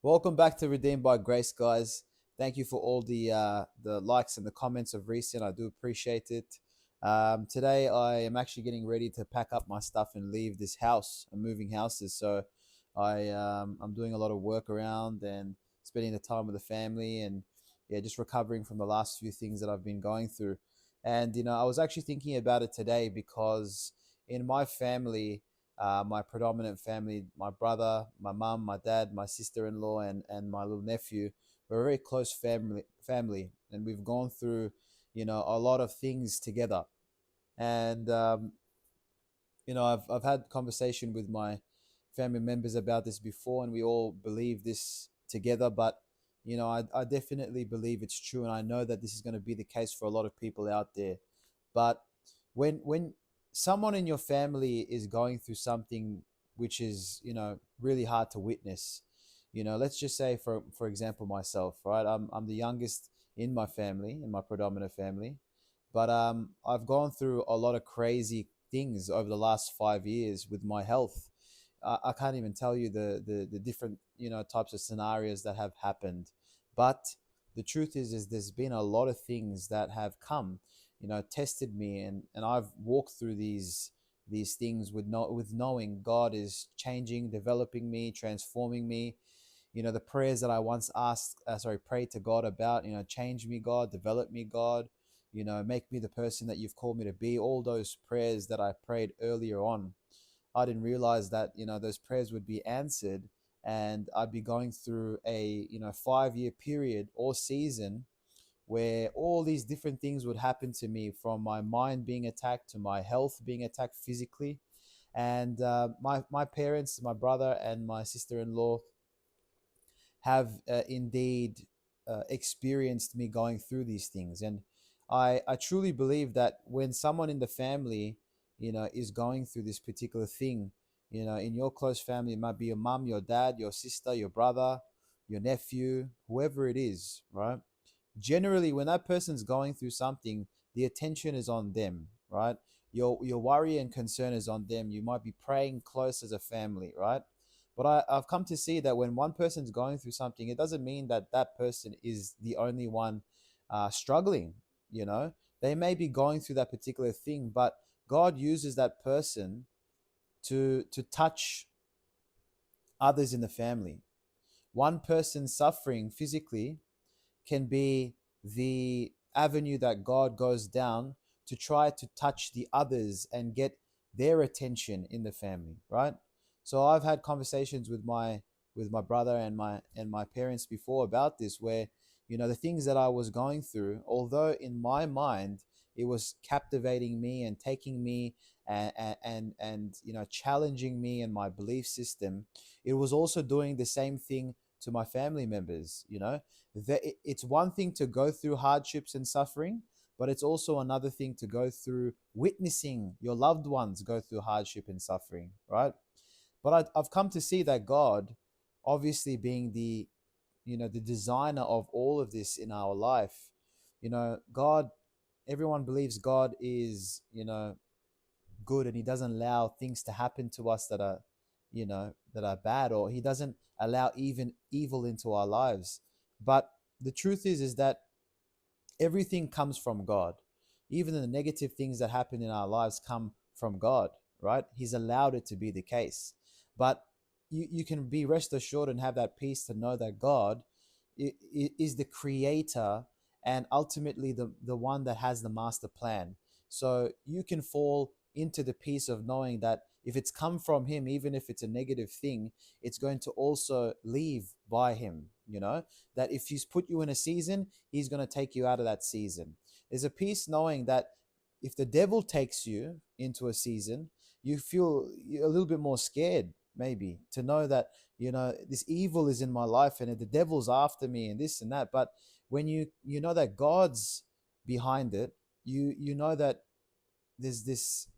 Welcome back to Redeemed by Grace, guys. Thank you for all the likes and the comments of recent. I do appreciate it. Today, I am actually getting ready to pack up my stuff and leave this house. I'm moving houses, so I'm doing a lot of work around and spending the time with the family, and yeah, just recovering from the last few things that I've been going through. And I was actually thinking about it today because in my family, my predominant family, my brother, my mum, my dad, my sister-in-law, and my little nephew. We're a very close family, and we've gone through, a lot of things together. And I've had conversation with my family members about this before, and we all believe this together. But I definitely believe it's true, and I know that this is going to be the case for a lot of people out there. But when someone in your family is going through something which is really hard to witness, let's just say for example myself, right? I'm the youngest in my family, in my predominant family, but I've gone through a lot of crazy things over the last 5 years with my health. I can't even tell you the different types of scenarios that have happened, but the truth is there's been a lot of things that have come, tested me, and I've walked through these things with knowing God is changing, developing me, transforming me. The prayers that I once prayed to God about, change me, God, develop me, God, make me the person that you've called me to be. All those prayers that I prayed earlier on, I didn't realize that, those prayers would be answered, and I'd be going through a, 5 year period or season where all these different things would happen to me, from my mind being attacked to my health being attacked physically. And my parents, my brother and my sister-in-law, have indeed experienced me going through these things. And I truly believe that when someone in the family, is going through this particular thing, in your close family, it might be your mom, your dad, your sister, your brother, your nephew, whoever it is, right? Generally, when that person's going through something, the attention is on them, right? Your worry and concern is on them. You might be praying close as a family, right? But I've come to see that when one person's going through something, it doesn't mean that that person is the only one struggling. They may be going through that particular thing, but God uses that person to touch others in the family. One person suffering physically can be the avenue that God goes down to try to touch the others and get their attention in the family, right? So I've had conversations with my brother and my parents before about this, where the things that I was going through, although in my mind it was captivating me and taking me and challenging me and my belief system, it was also doing the same thing to my family members. It's one thing to go through hardships and suffering, but it's also another thing to go through witnessing your loved ones go through hardship and suffering, right? But I've come to see that God, obviously being the designer of all of this in our life, God, everyone believes God is, good, and he doesn't allow things to happen to us that are bad, or he doesn't allow even evil into our lives. But the truth is that everything comes from God. Even the negative things that happen in our lives come from God, right? He's allowed it to be the case. But you can be rest assured and have that peace to know that God is the creator, and ultimately the one that has the master plan. So you can fall into the peace of knowing that if it's come from him, even if it's a negative thing, it's going to also leave by him. That if he's put you in a season, he's going to take you out of that season. There's a peace knowing that if the devil takes you into a season, you feel a little bit more scared, maybe, to know that this evil is in my life and the devil's after me and this and that. But when you know that God's behind it, you know that there's this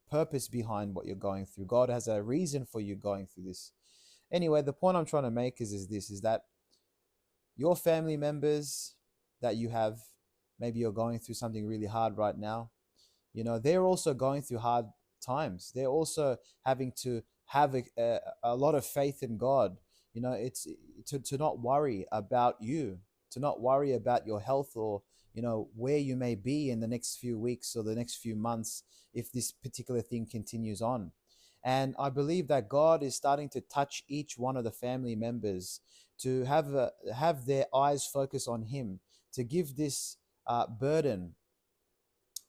purpose behind what you're going through. God has a reason for you going through this. Anyway, the point I'm trying to make is that your family members that you have, maybe you're going through something really hard right now, they're also going through hard times. They're also having to have a lot of faith in God. it's to not worry about you, to not worry about your health, or where you may be in the next few weeks or the next few months if this particular thing continues on. And I believe that God is starting to touch each one of the family members to have their eyes focus on Him, to give this burden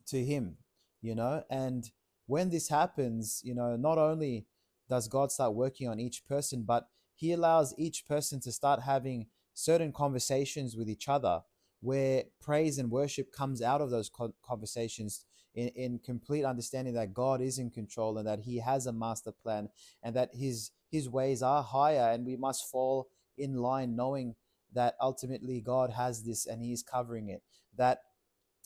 to Him, and when this happens, not only does God start working on each person, but He allows each person to start having certain conversations with each other where praise and worship comes out of those conversations, in complete understanding that God is in control and that He has a master plan, and that His ways are higher, and we must fall in line knowing that ultimately God has this and He is covering it. That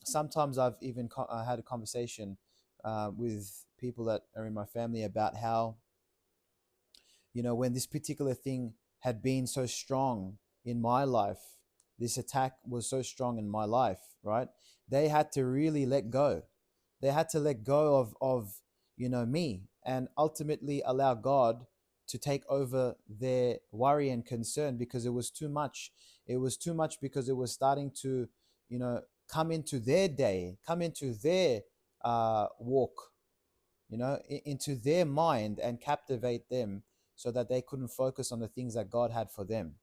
sometimes I've even had a conversation with people that are in my family about how, when this particular thing had been so strong in my life, this attack was so strong in my life, right? They had to really let go. They had to let go of me, and ultimately allow God to take over their worry and concern, because it was too much. It was too much because it was starting to, come into their day, come into their walk, into their mind, and captivate them, so that they couldn't focus on the things that God had for them.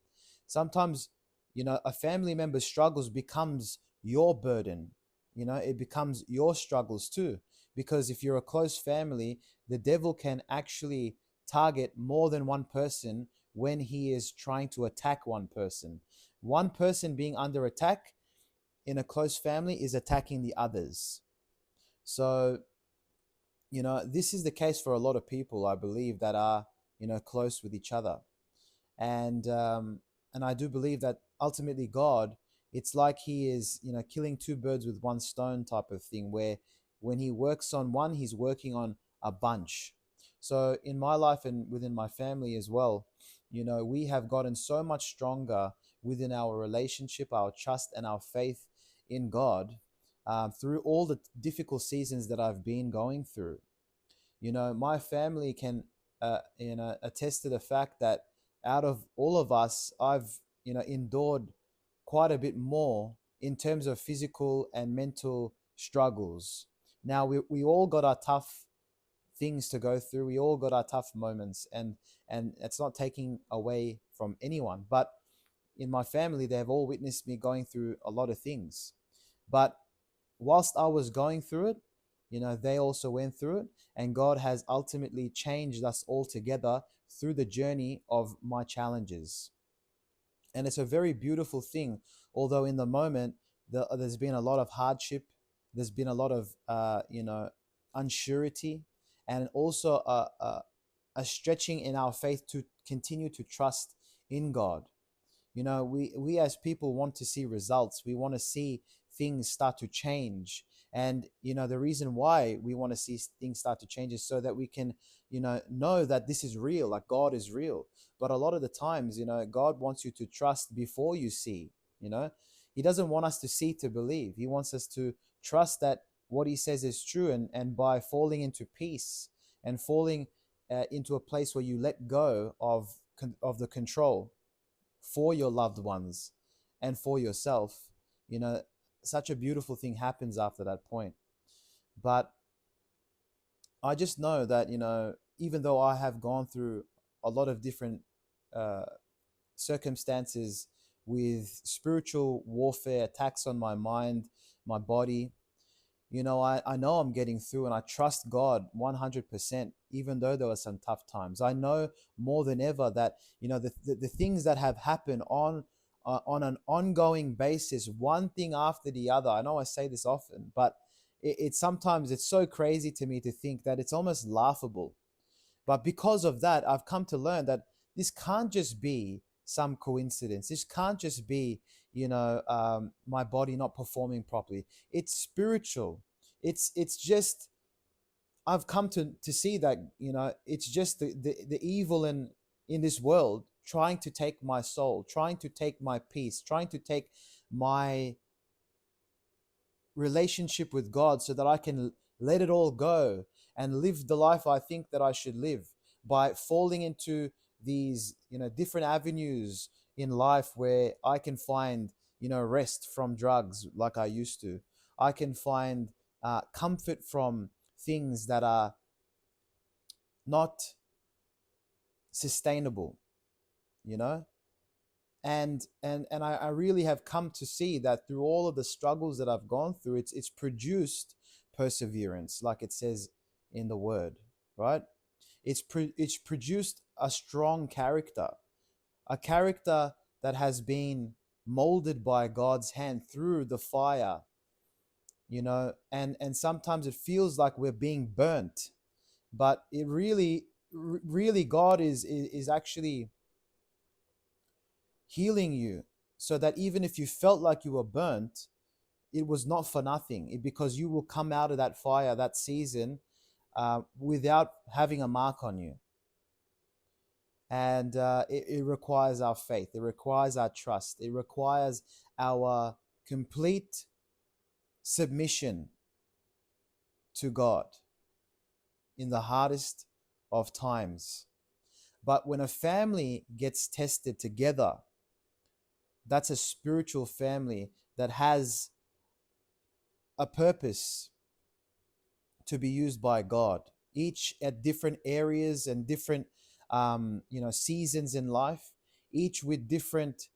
Sometimes, a family member's struggles becomes your burden. It becomes your struggles too, because if you're a close family, the devil can actually target more than one person when he is trying to attack one person. One person being under attack in a close family is attacking the others. So, this is the case for a lot of people, I believe, that are, close with each other. And I do believe that ultimately God, it's like He is, killing two birds with one stone type of thing, where when He works on one, He's working on a bunch. So in my life and within my family as well, we have gotten so much stronger within our relationship, our trust, and our faith in God, through all the difficult seasons that I've been going through. My family can attest to the fact that out of all of us, I've endured quite a bit more in terms of physical and mental struggles. Now, we all got our tough things to go through. We all got our tough moments, and it's not taking away from anyone, but in my family, they have all witnessed me going through a lot of things. But whilst I was going through it, they also went through it, and God has ultimately changed us all together through the journey of my challenges. And it's a very beautiful thing, although in the moment, there's been a lot of hardship, there's been a lot of, unsurety, and also a stretching in our faith to continue to trust in God. We as people want to see results. We want to see things start to change. And the reason why we want to see things start to change is so that we can know that this is real, like God is real. But a lot of the times, God wants you to trust before you see. He doesn't want us to see to believe. He wants us to trust that what He says is true, and by falling into peace and falling into a place where you let go of the control for your loved ones and for yourself, you know such a beautiful thing happens after that point. But I just know that, even though I have gone through a lot of different uh, circumstances with spiritual warfare, attacks on my mind, my body, I know I'm getting through, and I trust God 100%, even though there were some tough times. I know more than ever that, the things that have happened on an ongoing basis, one thing after the other. I know I say this often, but it's sometimes it's so crazy to me to think that it's almost laughable. But because of that, I've come to learn that this can't just be some coincidence. This can't just be, my body not performing properly. It's spiritual. It's just, I've come to see that, it's just the evil in this world trying to take my soul, trying to take my peace, trying to take my relationship with God, so that I can let it all go and live the life I think that I should live, by falling into these, different avenues in life where I can find, rest from drugs like I used to. I can find comfort from things that are not sustainable, you know and I really have come to see that through all of the struggles that I've gone through, it's produced perseverance, like it says in the word, right? It's produced a strong character, a character that has been molded by God's hand through the fire, and sometimes it feels like we're being burnt, but it really God is actually healing you, so that even if you felt like you were burnt, it was not for nothing. Because you will come out of that fire, that season, without having a mark on you. And it requires our faith, it requires our trust, it requires our complete submission to God in the hardest of times. But when a family gets tested together, that's a spiritual family that has a purpose to be used by God, each at different areas and different seasons in life, each with different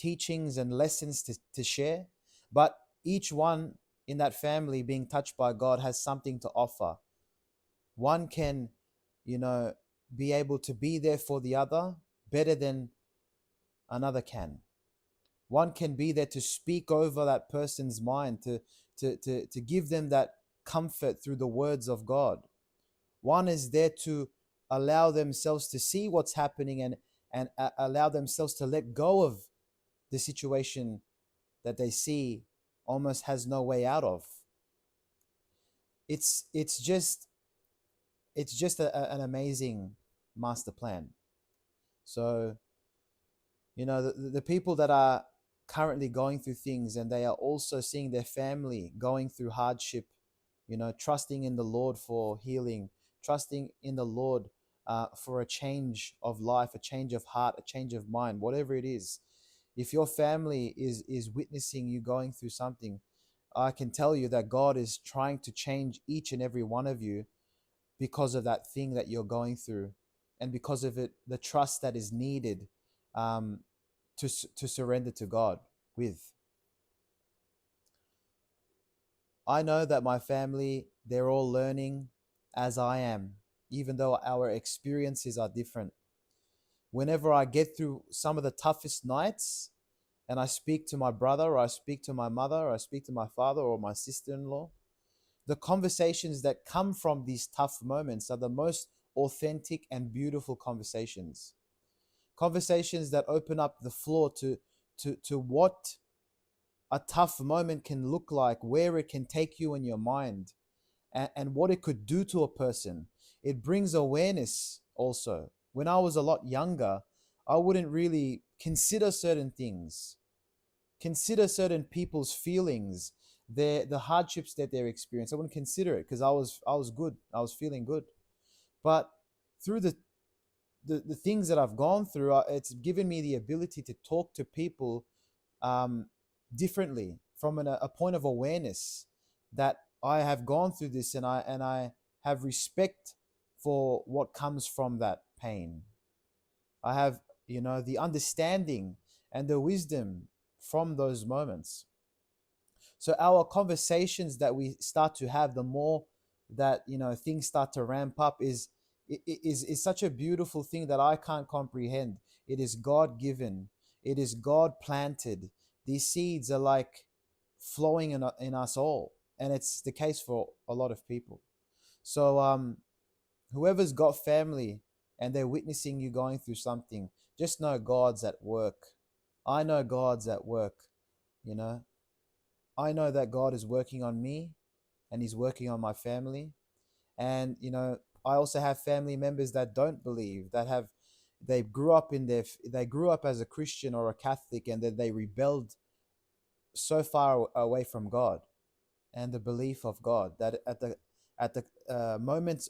teachings and lessons to share. But each one in that family being touched by God has something to offer. One can, you know, be able to be there for the other better than another can. One can be there to speak over that person's mind, to give them that comfort through the words of God. One is there to allow themselves to see what's happening, and allow themselves to let go of the situation that they see almost has no way out of. It's just an amazing master plan. So, the people that are currently going through things, and they are also seeing their family going through hardship, trusting in the Lord for healing, trusting in the Lord for a change of life, a change of heart, a change of mind, whatever it is. If your family is witnessing you going through something, I can tell you that God is trying to change each and every one of you because of that thing that you're going through, and because of it, the trust that is needed, um, to surrender to God with. I know that my family, they're all learning as I am, even though our experiences are different. Whenever I get through some of the toughest nights, and I speak to my brother, or I speak to my mother, or I speak to my father or my sister-in-law, the conversations that come from these tough moments are the most authentic and beautiful conversations. Conversations that open up the floor to what a tough moment can look like, where it can take you in your mind, and what it could do to a person. It brings awareness also. When I was a lot younger, I wouldn't really consider certain things, consider certain people's feelings, the hardships that they're experiencing. I wouldn't consider it because I was good. I was feeling good. But through the things that I've gone through, it's given me the ability to talk to people um, differently, from a point of awareness that I have gone through this, and I have respect for what comes from that pain. I have, the understanding and the wisdom from those moments. So our conversations that we start to have, the more that things start to ramp up, is such a beautiful thing that I can't comprehend. It is God given. It is God planted. These seeds are like flowing in us all, and it's the case for a lot of people. So whoever's got family and they're witnessing you going through something, just know God's at work. I know God's at work. You know, I know that God is working on me, and He's working on my family. And I also have family members that don't believe, that have they grew up as a Christian or a Catholic, and then they rebelled so far away from God and the belief of God, that at the moment,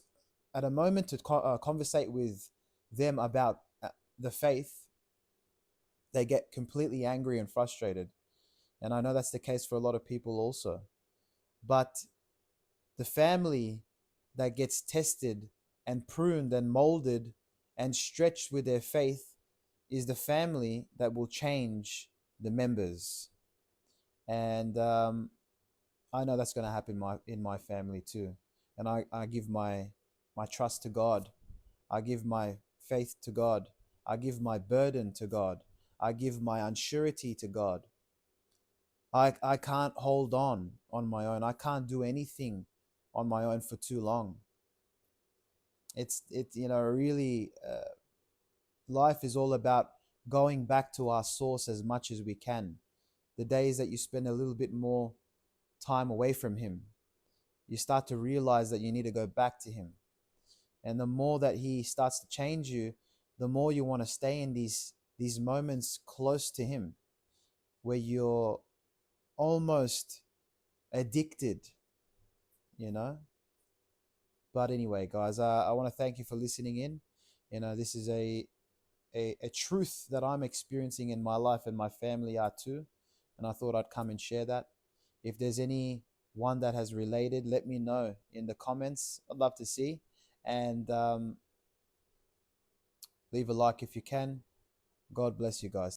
at a moment to conversate with them about the faith, they get completely angry and frustrated. And I know that's the case for a lot of people also. But the family that gets tested and pruned and molded and stretched with their faith is the family that will change the members. And I know that's going to happen in my family too. And I give my trust to God. I give my faith to God. I give my burden to God. I give my unsurety to God. I can't hold on my own. I can't do anything on my own for too long. It really life is all about going back to our source as much as we can. The days that you spend a little bit more time away from him, you start to realize that you need to go back to him. And the more that he starts to change you, the more you want to stay in these moments close to him, where you're almost addicted, you know. But anyway, guys, I want to thank you for listening in. This is a truth that I'm experiencing in my life, and my family are too. And I thought I'd come and share that. If there's any one that has related, let me know in the comments. I'd love to see. And leave a like if you can. God bless you guys.